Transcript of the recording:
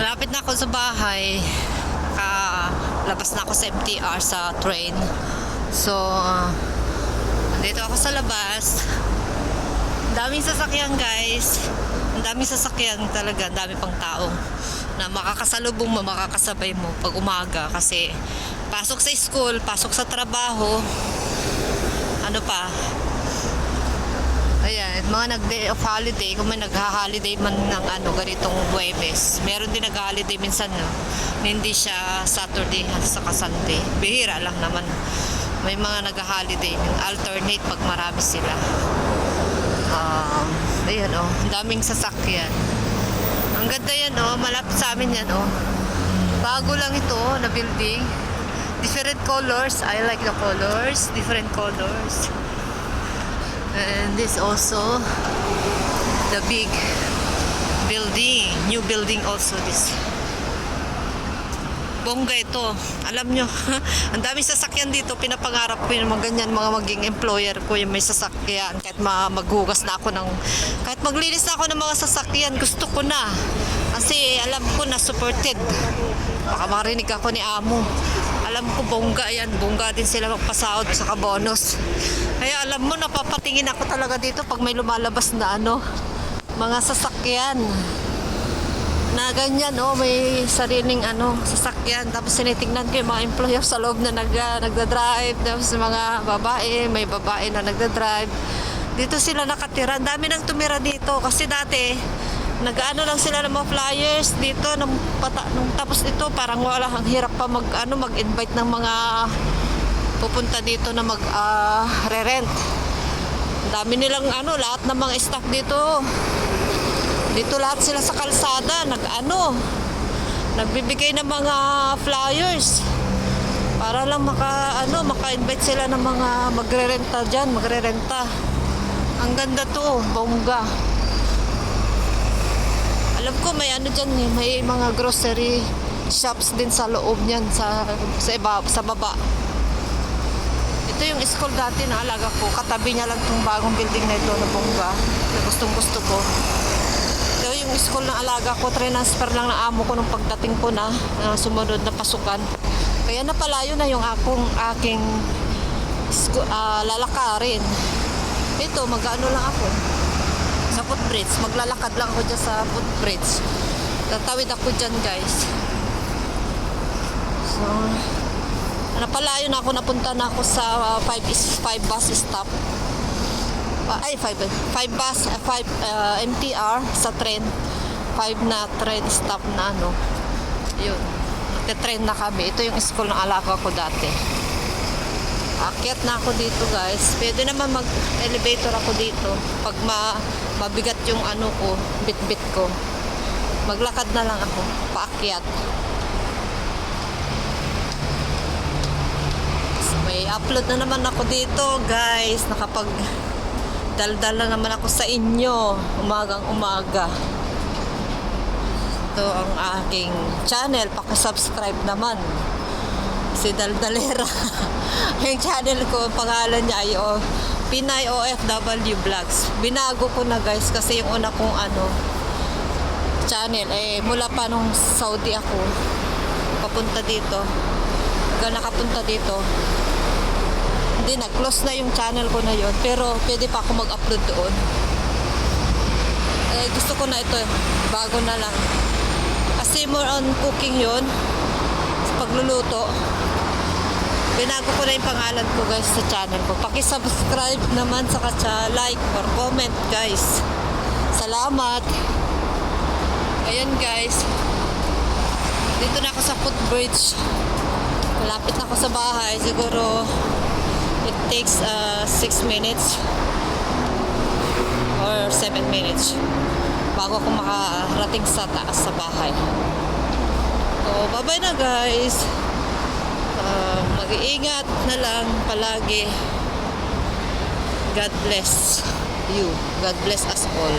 Malapit na ako sa bahay. Labas na ako sa MTR sa train. So, nandito ako sa labas. Ang daming sasakyan, guys. Ang daming sasakyan talaga. Ang dami pang tao na makakasalubong mo, makakasabay mo pag umaga. Kasi pasok sa school, pasok sa trabaho. Ano pa? Ayan, mga nag-day of holiday, kung may nag-holiday man ng ganitong Huwebes. Meron din nag-holiday minsan, no? Hindi siya Saturday at saka Sunday. Bihira lang naman. May mga nag-holiday, alternate pag marami sila. Ayan, oh, daming sasakyan. Ang ganda yan, oh, malapit sa amin yan, oh. Bago lang ito, na building. Different colors. I like the colors. Different colors. And this also the big building, new building also this. Bongga ito. Alam nyo, ang daming sasakyan dito. Pinapangarap ko yung mga ganyan, mga maging employer ko, yung may sasakyan. Kahit maghugas na ako kahit maglinis na ako ng mga sasakyan, gusto ko na. Kasi alam ko na supported. Baka marinig ako ni Amo. Alam ko bongga yan. Bongga din sila magpasahod sa bonus. Kaya alam mo, napapatingin ako talaga dito pag may lumalabas na mga sasakyan. Na ganyan, oh, may sariling sasakyan. Tapos sinitingnan ko yung mga employer sa loob na nagda-drive. Tapos mga babae, may babae na nagda-drive. Dito sila nakatira. Ang dami nang tumira dito. Kasi dati, nag-ano lang sila ng mga flyers dito. Nung tapos ito, parang wala, ang hirap pa mag-invite ng mga pupunta dito na re-rent. Ang dami nilang lahat ng mga staff dito. Dito lahat sila sa kalsada, nagbibigay ng mga flyers para lang maka-invite sila ng mga magre-renta diyan, magre-renta. Ang ganda to, bongga. Alam ko may diyan, may mga grocery shops din sa loob niyan sa baba. Ito yung school dati na alaga ko. Katabi niya lang itong bagong building na ito na bongga. Na gustong-gusto ko. Ito yung school na alaga ko. Transfer lang ng amo ko nung pagdating ko na sumunod na pasukan. Kaya napalayo na yung aking lalakarin. Ito, mag-ano lang ako. Sa footbridge. Maglalakad lang ako dyan sa footbridge. Tatawid ako dyan, guys. So, napalayo na ako, napunta na ako sa 5 bus stop. 5 MTR sa train. 5 na train stop na yun. Nagte-train na kami. Ito yung school ng alaga ko dati. Akyat na ako dito, guys. Pwede naman mag-elevator ako dito pag mabigat yung ko, bit-bit ko. Maglakad na lang ako, paakyat. May upload na naman ako dito, guys. Nakapag-daldal na naman ako sa inyo umagang umaga. Ito ang aking channel. Paki-subscribe naman. Si Daldalera. Yung channel ko, pangalan niya ay Pinay OFW Vlogs. Binago ko na, guys, kasi yung una kong channel mula pa nung Saudi ako papunta dito. Hanggang nakapunta dito. Hindi, nag-close na yung channel ko na yon, pero pwede pa ako mag-upload doon. Gusto ko na ito, bago na lang. Kasi more on cooking yon, sa pagluluto. Binago ko na yung pangalan ko, guys, sa channel ko. Paki-subscribe naman, saka like or comment, guys. Salamat. Ayan, guys. Dito na ako sa footbridge. Malapit na ako sa bahay. Siguro it takes 6 minutes or 7 minutes bago ako makarating sa taas sa bahay. So, bye-bye na, guys. Mag-iingat na lang palagi. God bless you. God bless us all.